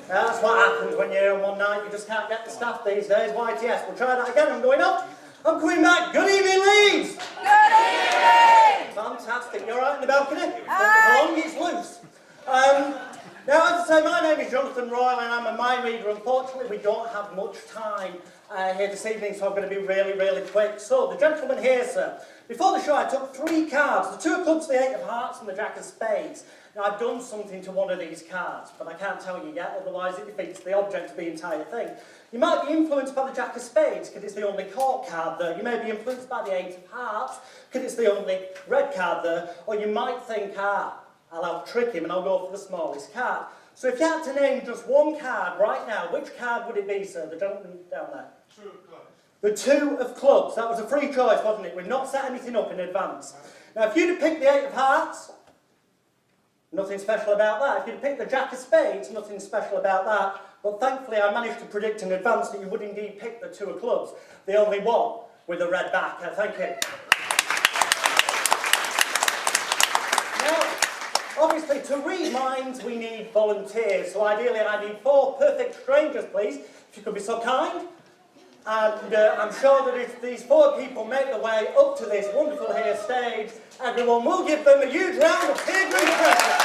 That's what happens when you're here on one night. You just can't get the staff these days. YTS. We'll try that again. I'm going up. I'm coming back. Good evening, Leeds. Good evening. Fantastic. You're right in the balcony? As long as it's loose. Now, as I say, my name is Jonathan Royle and I'm a mind reader. Unfortunately, we don't have much time here this evening, so I'm going to be really, really quick. So, the gentleman here, sir, before the show I took 3 cards, the 2 of clubs, the 8 of hearts and the jack of spades. Now, I've done something to one of these cards, but I can't tell you yet, otherwise it defeats the object of the entire thing. You might be influenced by the jack of spades, because it's the only court card there. You may be influenced by the 8 of hearts, because it's the only red card there. Or you might think, I'll out-trick him and I'll go for the smallest card. So if you had to name just one card right now, which card would it be, sir? The gentleman down there. 2 of clubs. The 2 of clubs. That was a free choice, wasn't it? We've not set anything up in advance. Now, if you'd have picked the 8 of hearts, nothing special about that. If you'd have picked the jack of spades, nothing special about that. But thankfully, I managed to predict in advance that you would indeed pick the 2 of clubs. The only one with a red back. Thank you. Obviously, to read minds, we need volunteers. So ideally, I need 4 perfect strangers, please, if you could be so kind. And I'm sure that if these 4 people make their way up to this wonderful here stage, everyone will give them a huge round of peer group pressure.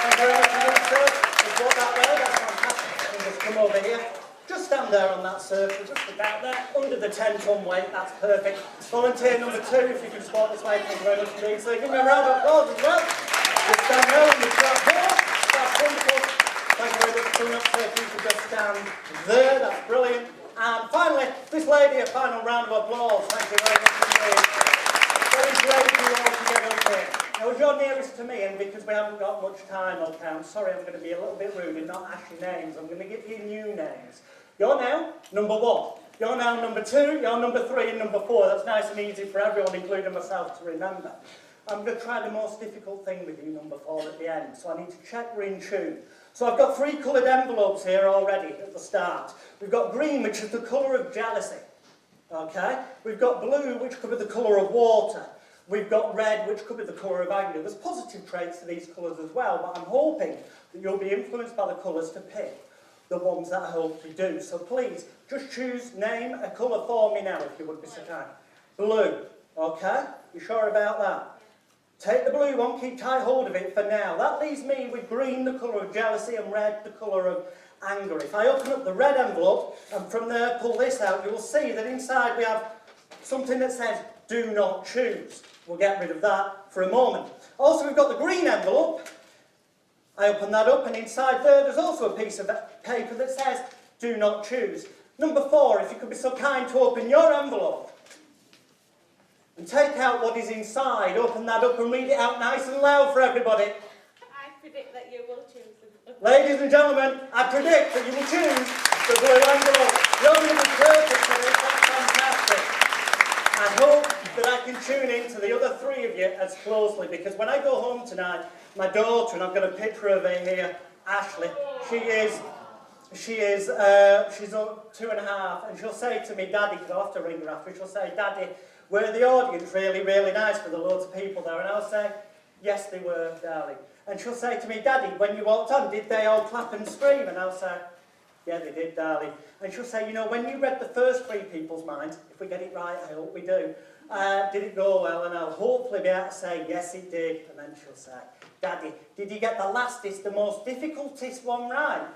Thank you very much, sir. Just walk that way. That's fantastic. You can just come over here. Just stand there on that circle, just about there, under the 10-ton weight, that's perfect. Volunteer number 2, if you can spot this way, thank you very much indeed. So give me a round of applause as well. Just stand there on the trapdoor, that's wonderful. Thank you very much for coming up, sir, if you can just stand there, that's brilliant. And finally, this lady, a final round of applause, thank you very much indeed. Very great for you all to get up here. Now, as you're nearest to me, and because we haven't got much time, okay, I'm sorry, I'm going to be a little bit rude and not ask you names. I'm going to give you new names. You're now number 1. You're now number 2. You're number 3 and number 4. That's nice and easy for everyone, including myself, to remember. I'm going to try the most difficult thing with you, number 4, at the end. So I need to check we're in tune. So I've got 3 coloured envelopes here already at the start. We've got green, which is the colour of jealousy. Okay? We've got blue, which could be the colour of water. We've got red, which could be the colour of anger. There's positive traits to these colours as well, but I'm hoping that you'll be influenced by the colours to pick the ones that I hope to do. So please, just choose, name a colour for me now, if you would be so kind. Blue, okay? You sure about that? Take the blue one, keep tight hold of it for now. That leaves me with green, the colour of jealousy, and red, the colour of anger. If I open up the red envelope, and from there pull this out, you will see that inside we have something that says, do not choose. We'll get rid of that for a moment. Also, we've got the green envelope. I open that up, and inside there's also a piece of paper that says, do not choose. Number 4, if you could be so kind to open your envelope and take out what is inside, open that up and read it out nice and loud for everybody. I predict that you will choose the blue. Ladies and gentlemen, I predict that you will choose the blue envelope. You're going to be perfect for this, that's fantastic. I hope that I can tune in to the other 3 of you as closely, because when I go home tonight, my daughter, and I've got a picture of her here, Ashleigh, she's 2.5, and she'll say to me, Daddy, because I'll have to ring her after, she'll say, Daddy, were the audience really, really nice for the loads of people there? And I'll say, yes, they were, darling. And she'll say to me, Daddy, when you walked on, did they all clap and scream? And I'll say, yeah, they did, darling. And she'll say, you know, when you read the first 3 people's minds, if we get it right, I hope we do, did it go well? And I'll hopefully be able to say, yes, it did. And then she'll say, Daddy, did you get the lastest, the most difficultest one right?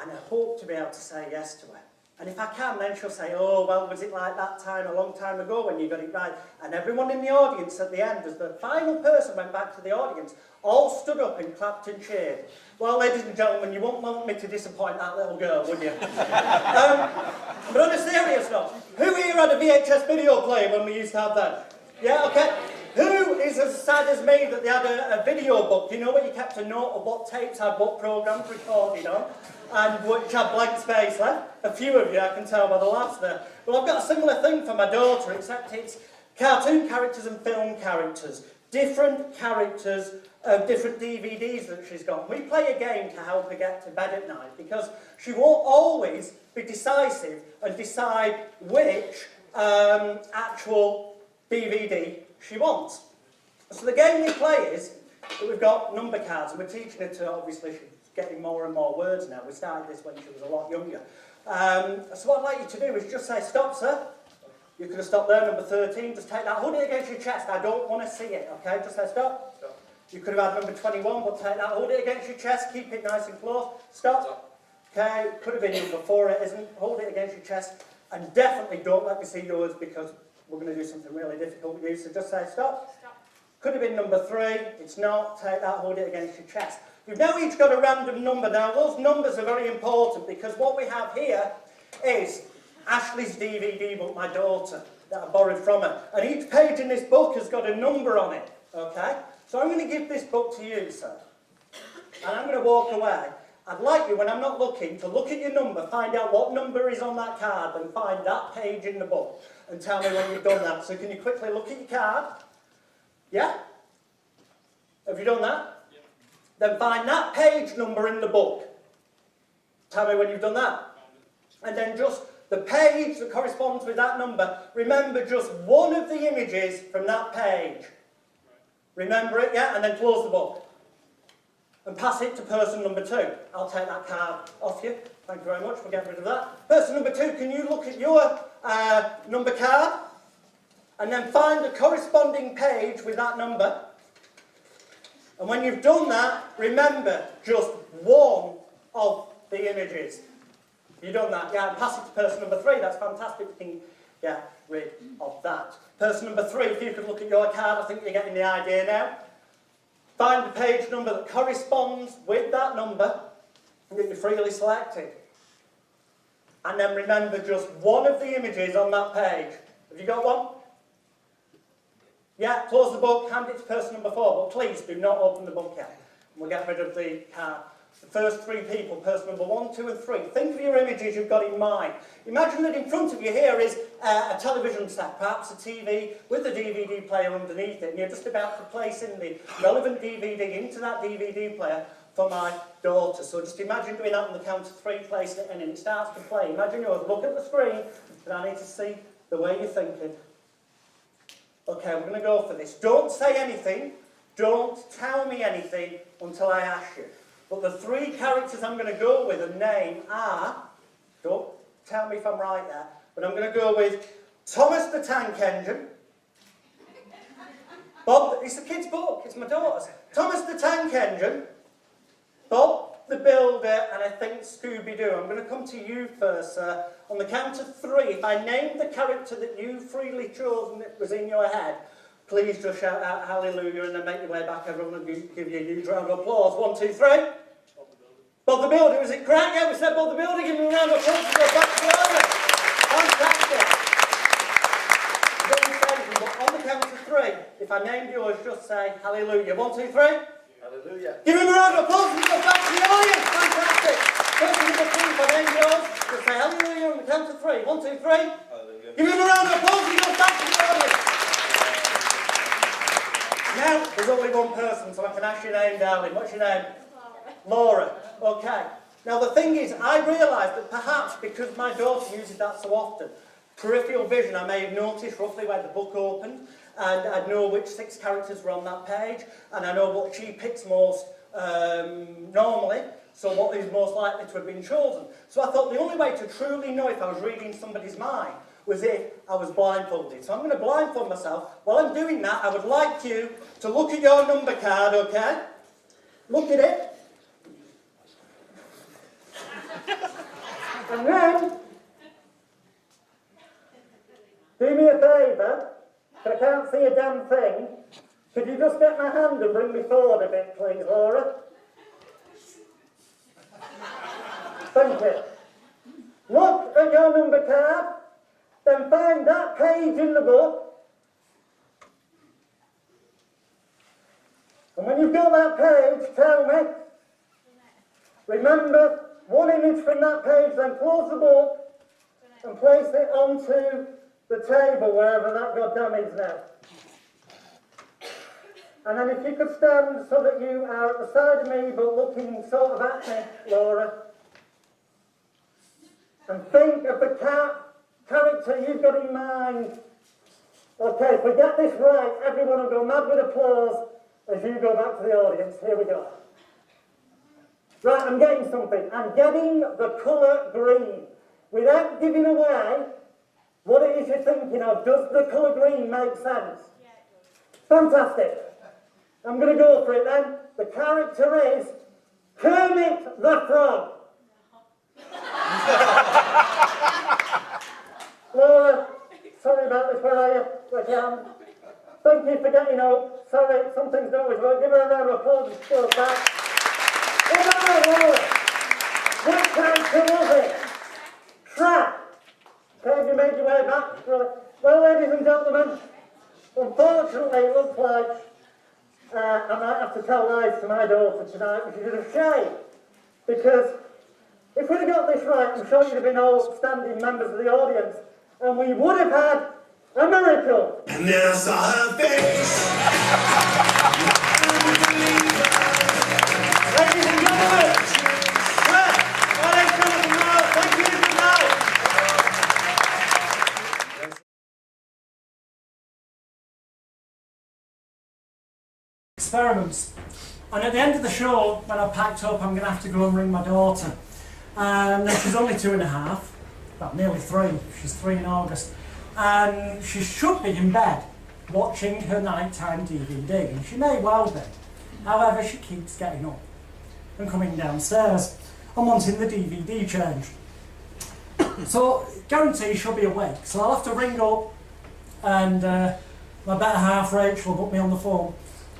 And I hope to be able to say yes to her. And if I can, then she'll say, oh, well, was it like that time a long time ago when you got it right? And everyone in the audience at the end, as the final person went back to the audience, all stood up and clapped and cheered. Well, ladies and gentlemen, you won't want me to disappoint that little girl, would you? But on a serious note, who here had a VHS video player when we used to have that? Yeah, okay. Who is as sad as me that they had a video book? Do you know where you kept a note of what tapes had what programmes recorded on? And which had blank space left? A few of you, I can tell by the laughs there. Well, I've got a similar thing for my daughter, except it's cartoon characters and film characters. Different characters of different DVDs that she's got. We play a game to help her get to bed at night, because she won't always be decisive and decide which actual DVD she wants. So the game we play is, that we've got number cards, and we're teaching her to, obviously, she's getting more and more words now. We started this when she was a lot younger. So what I'd like you to do is just say, stop, sir. You could have stopped there, number 13. Just take that, hold it against your chest. I don't want to see it, okay? Just say, stop. Stop. You could have had number 21, but take that, hold it against your chest. Keep it nice and close. Stop. Stop. Okay, could have been number 4, it isn't. Hold it against your chest. And definitely don't let me see yours, because we're going to do something really difficult with you. So just say, stop. Stop. Could have been number 3. It's not. Take that, hold it against your chest. You've now each got a random number. Now, those numbers are very important, because what we have here is Ashleigh's DVD book, my daughter, that I borrowed from her. And each page in this book has got a number on it, okay? So I'm going to give this book to you, sir. And I'm going to walk away. I'd like you, when I'm not looking, to look at your number, find out what number is on that card, and find that page in the book, and tell me when you've done that. So can you quickly look at your card? Yeah? Have you done that? Yeah. Then find that page number in the book. Tell me when you've done that. And then just the page that corresponds with that number, remember just one of the images from that page. Remember it, yeah? And then close the book. And pass it to person number 2. I'll take that card off you. Thank you very much for getting rid of that. Person number 2, can you look at your number card? And then find the corresponding page with that number. And when you've done that, remember just one of the images. You've done that, yeah, and pass it to person number 3. That's fantastic. You can get rid of that. Person number 3, if you could look at your card, I think you're getting the idea now. Find the page number that corresponds with that number that you freely selected. And then remember just one of the images on that page. Have you got one? Yeah, close the book, hand it to person number 4, but please do not open the book yet. We'll get rid of the card. The first 3 people, person number 1, 2 and 3. Think of your images you've got in mind. Imagine that in front of you here is a television set, perhaps a TV with a DVD player underneath it, and you're just about to place in the relevant DVD into that DVD player for my daughter. So just imagine doing that on the count of 3, place it in, and it starts to play. Imagine yours, look at the screen, and I need to see the way you're thinking. Okay, we're going to go for this. Don't say anything, don't tell me anything until I ask you. But the 3 characters I'm going to go with and name are, don't tell me if I'm right there, but I'm going to go with Thomas the Tank Engine. Bob, it's the kid's book, it's my daughter's. Thomas the Tank Engine, Bob the Builder, and I think Scooby-Doo. I'm going to come to you first, sir. On the count of 3, if I name the character that you freely chose and it was in your head, please just shout out hallelujah and then make your way back. Everyone will give you a huge round of applause. 1, 2, 3. Bob the Builder. Was it correct? Yeah, we said Bob the Builder. Give him a round of applause to go back to the audience. Fantastic. Don't say anything, but on the count of 3, if I named yours, just say hallelujah. 1, 2, 3. Hallelujah. Give him a round of applause and go back to the audience. Fantastic. Person number 2, if I named yours, just say hallelujah on the count of 3. 1, 2, 3. Hallelujah. Give him a round of applause and go back to the audience. Now, there's only one person, so I can ask your name, darling. What's your name? Laura. Okay. Now, the thing is, I realised that perhaps because my daughter uses that so often, peripheral vision, I may have noticed roughly where the book opened, and I'd know which 6 characters were on that page, and I know what she picks most normally, so what is most likely to have been chosen. So I thought the only way to truly know if I was reading somebody's mind was if I was blindfolded. So I'm going to blindfold myself. While I'm doing that, I would like you to look at your number card, okay? Look at it. And then, do me a favour, because I can't see a damn thing. Could you just get my hand and bring me forward a bit, please, Laura? Thank you. Look at your number card. Then find that page in the book. And when you've got that page, tell me. Remember, one image from that page, then close the book and place it onto the table, wherever that goddamn is now. And then if you could stand so that you are at the side of me, but looking sort of at me, Laura. And think of the character you've got in mind. Okay, if we get this right, everyone will go mad with applause as as you go back to the audience, here we go. Right, I'm getting something. I'm getting the colour green. Without giving away what it is you're thinking of, does the colour green make sense? Yeah, it does. Fantastic. I'm going to go for it then. The character is Kermit the Frog. Laura, sorry about this, where are you? Where's your hand? Thank you for getting up. Sorry, some things don't always work. Give her a round of applause and still back. Come on, Laura. What character was it? Shrek. Okay, have you made your way back? Well, ladies and gentlemen, unfortunately it looks like I might have to tell lies to my daughter tonight, which is a shame. Because if we'd have got this right, I'm sure you'd have been all upstanding members of the audience, and we would have had a miracle. And then I saw her face. Ladies and gentlemen, my name's Jonathan Royle. Thank you, good night. Experiments. And at the end of the show, when I packed up, I'm going to have to go and ring my daughter. And she's only 2.5, well, nearly 3. She's 3 in August. And she should be in bed watching her nighttime DVD, and she may well be. However, she keeps getting up and coming downstairs and wanting the DVD changed. So, guarantee she'll be awake. So I'll have to ring up, and my better half, Rachel, will put me on the phone,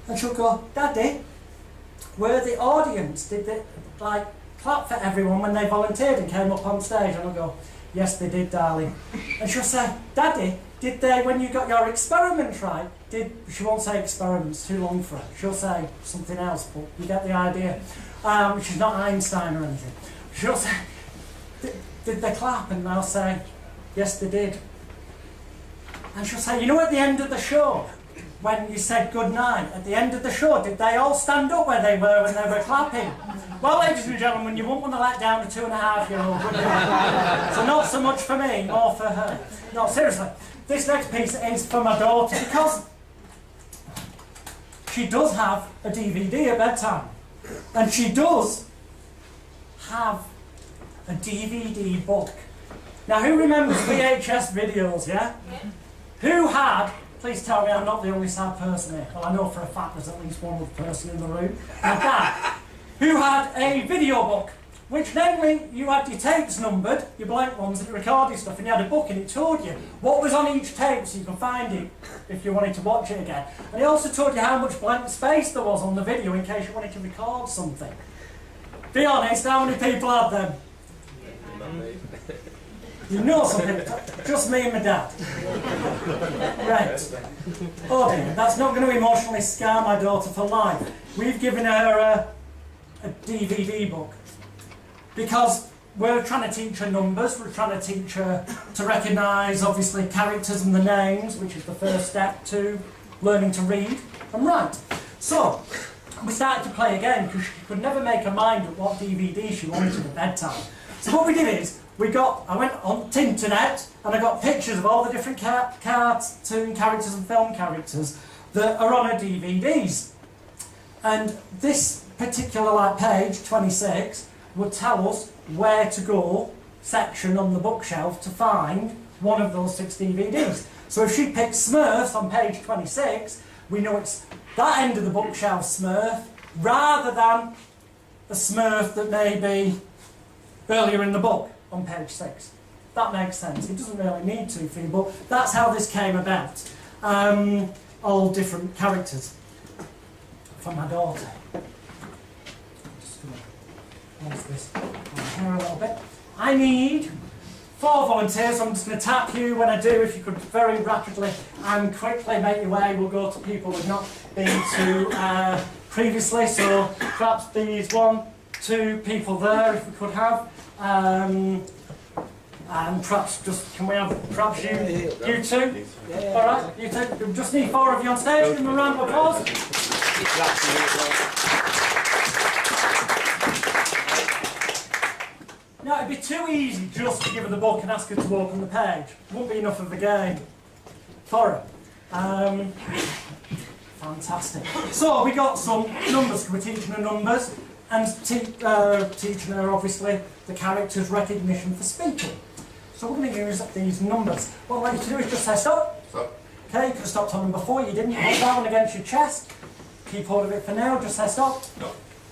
and she'll go, "Daddy, were the audience, did they like clap for everyone when they volunteered and came up on stage?" And I'll go, "Yes, they did, darling." And she'll say, "Daddy, did they, when you got your experiment right, she won't say experiments, too long for her. She'll say something else, but you get the idea. She's not Einstein or anything. She'll say, "Did they clap?" And I'll say, "Yes, they did." And she'll say, "You know, at the end of the show, when you said good night, at the end of the show, did they all stand up where they were when they were clapping?" Well, ladies and gentlemen, you won't want to let down a 2.5-year-old, would you? So not so much for me, more for her. No, seriously, this next piece is for my daughter, because she does have a DVD at bedtime. And she does have a DVD book. Now, who remembers VHS videos, yeah? Who had, please tell me I'm not the only sad person here. Well, I know for a fact there's at least one other person in the room. My dad, who had a video book, which namely, you had your tapes numbered, your blank ones, and you recorded stuff, and you had a book and it told you what was on each tape so you could find it if you wanted to watch it again. And it also told you how much blank space there was on the video in case you wanted to record something. Be honest, how many people had them? You know something, just me and my dad. Right. Oh dear, that's not going to emotionally scar my daughter for life. We've given her a DVD book because we're trying to teach her numbers, we're trying to teach her to recognise, obviously, characters and the names, which is the first step to learning to read and write. So, we started to play a game because she could never make her mind up what DVD she wanted at bedtime. So what we did is, I went on the internet and I got pictures of all the different cartoon characters and film characters that are on her DVDs. And this particular page, 26, would tell us where to go, section on the bookshelf, to find one of those 6 DVDs. So if she picks Smurfs on page 26, we know it's that end of the bookshelf Smurf, rather than a Smurf that may be earlier in the book on page 6. That makes sense. It doesn't really need to for you, but that's how this came about. All different characters for my daughter. Just going to raise this on here a little bit. I need 4 volunteers, so I'm just going to tap you. When I do, if you could very rapidly and quickly make your way, we'll go to people who've not been to previously. So perhaps these 1, 2 people there, if we could have. And perhaps can we have perhaps you 2? All right, you 2. We just need 4 of you on stage. Give them a round of applause. Now, it'd be too easy just to give her the book and ask her to open the page. It wouldn't be enough of a game for her. 5, Fantastic. So we got some numbers. We're teaching her numbers and teaching her, obviously, the character's recognition for speaking. So we're going to use these numbers. What I'd like you to do is just say stop. Stop. Okay, you could have stopped on number 4. You didn't. Hold that one against your chest. Keep hold of it for now. Just say stop. No.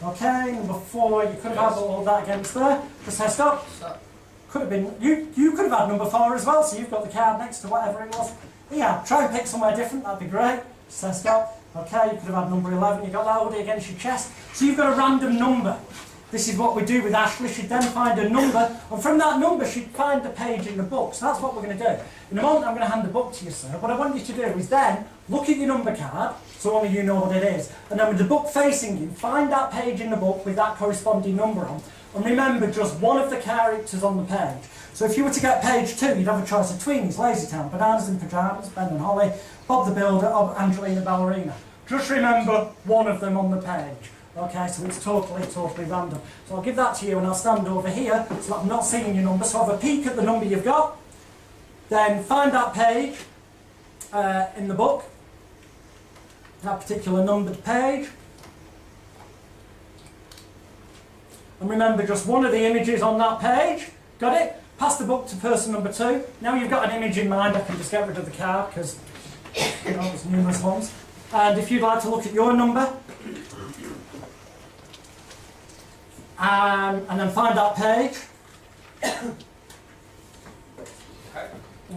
Okay, number 4. You could have had all that against there. Just say stop. Stop. Could have been. You could have had number 4 as well. So you've got the card next to whatever it was. Yeah, try and pick somewhere different. That'd be great. Just say stop. Okay, you could have had number 11. You got that already against your chest. So you've got a random number. This is what we do with Ashleigh. She'd then find a number, and from that number she'd find the page in the book. So that's what we're going to do. In a moment I'm going to hand the book to you, sir. What I want you to do is then look at your number card, so only you know what it is, and then with the book facing you, find that page in the book with that corresponding number on, and remember just one of the characters on the page. So if you were to get page 2, you'd have a choice of Tweenies, Lazy Town, Bananas in Pyjamas, Ben and Holly, Bob the Builder, or Angelina Ballerina. Just remember one of them on the page. Okay, so it's totally random. So I'll give that to you and I'll stand over here so that I'm not seeing your number. So have a peek at the number you've got. Then find that page in the book. That particular numbered page. And remember just one of the images on that page. Got it? Pass the book to person number 2. Now you've got an image in mind, I can just get rid of the card because you know there's numerous ones. And if you'd like to look at your number, and then find that page.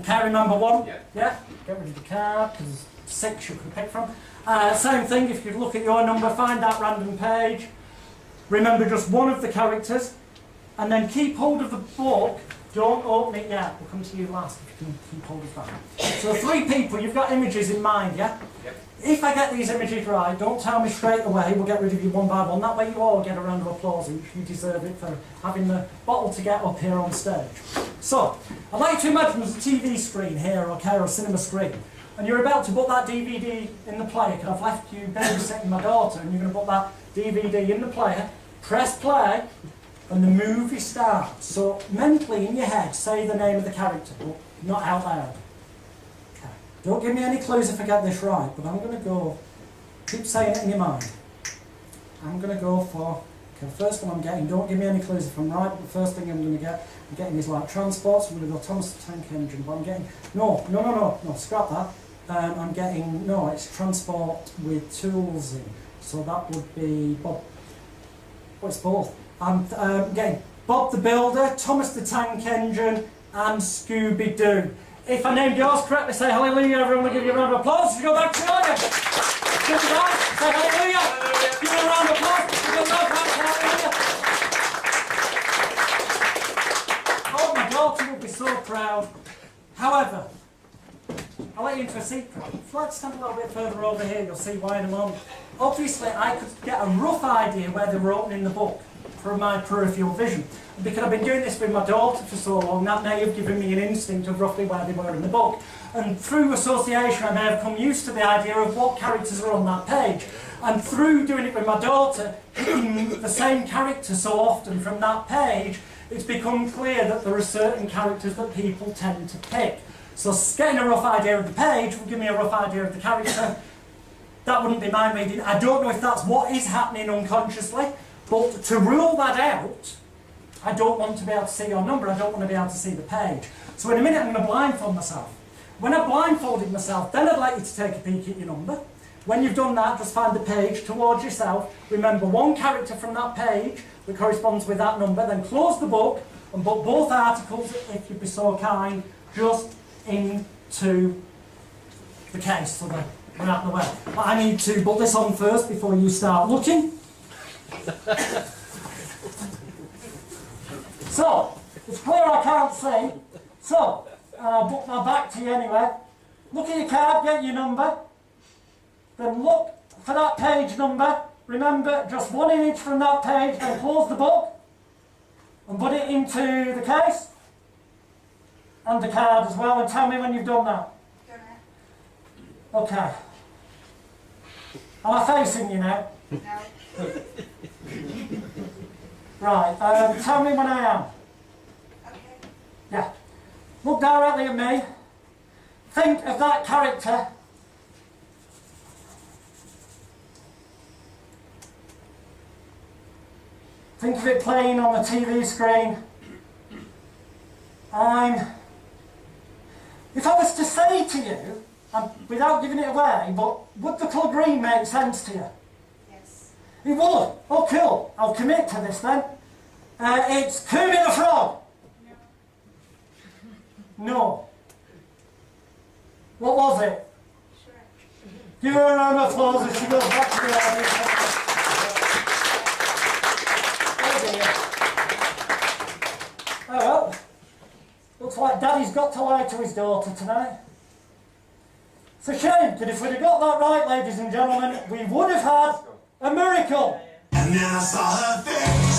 Okay, remember 1? Yeah. Get rid of the card because there's 6 you can pick from. Same thing, if you look at your number, find that random page. Remember just one of the characters, and then keep hold of the book. Don't open it yet. We'll come to you last if you can keep hold of that. So 3 people, you've got images in mind, yeah? Yep. If I get these images right, don't tell me straight away, we'll get rid of you one by one. That way you all get a round of applause each. You deserve it for having the bottle to get up here on stage. So, I'd like you to imagine there's a TV screen here, okay, or a cinema screen. And you're about to put that DVD in the player, because I've left you babysitting my daughter, and you're going to put that DVD in the player, press play, and the movie starts. So, mentally in your head, say the name of the character, but not out loud. Don't give me any clues if I get this right, but I'm going to go, keep saying it in your mind. I'm going to go for, okay, the first one I'm getting, don't give me any clues if I'm right, but the first thing I'm going to get, I'm getting is like transport, so I'm going to go Thomas the Tank Engine, but I'm getting, no, scrap that. I'm getting, no, it's transport with tools in, so that would be Bob, well, it's both. I'm getting Bob the Builder, Thomas the Tank Engine, and Scooby-Doo. If I named yours correctly, say hallelujah. Everyone will give you a round of applause. You go back to the audience. Give it right. Say hallelujah. Give it a round of applause. You go back to hallelujah. Oh, my daughter will be so proud. However, I'll let you into a secret. If you'd like to stand a little bit further over here, you'll see why in a moment. Obviously, I could get a rough idea where they were opening the book from my peripheral vision. And because I've been doing this with my daughter for so long, that may have given me an instinct of roughly where they were in the book. And through association, I may have come used to the idea of what characters are on that page. And through doing it with my daughter, picking the same character so often from that page, it's become clear that there are certain characters that people tend to pick. So getting a rough idea of the page will give me a rough idea of the character. That wouldn't be my reading. I don't know if that's what is happening unconsciously, but to rule that out, I don't want to be able to see your number, I don't want to be able to see the page. So in a minute I'm going to blindfold myself. When I've blindfolded myself, then I'd like you to take a peek at your number. When you've done that, just find the page towards yourself. Remember one character from that page that corresponds with that number, then close the book and put both articles, if you'd be so kind, just into the case so they're out of the way. But I need to put this on first before you start looking. So, it's clear I can't see. So, I'll book my back to you anyway. Look at your card, get your number. Then look for that page number. Remember, just one image from that page, then close the book and put it into the case and the card as well, and tell me when you've done that. Done it. Okay. Am I facing you now? No. Right, tell me when I am. Okay. Yeah. Look directly at me. Think of that character Think of it playing on the TV screen. If I was to say to you, without giving it away, but would the colour green make sense to you? Yes. It would. Oh, cool. I'll commit to this then. It's Kermit the Frog. No. What was it? Shrek. Give her a round of applause as she goes back to the audience. Oh well. Looks like Daddy's got to lie to his daughter tonight. It's a shame, but if we'd have got that right, ladies and gentlemen, we would have had a miracle. And then I saw her face.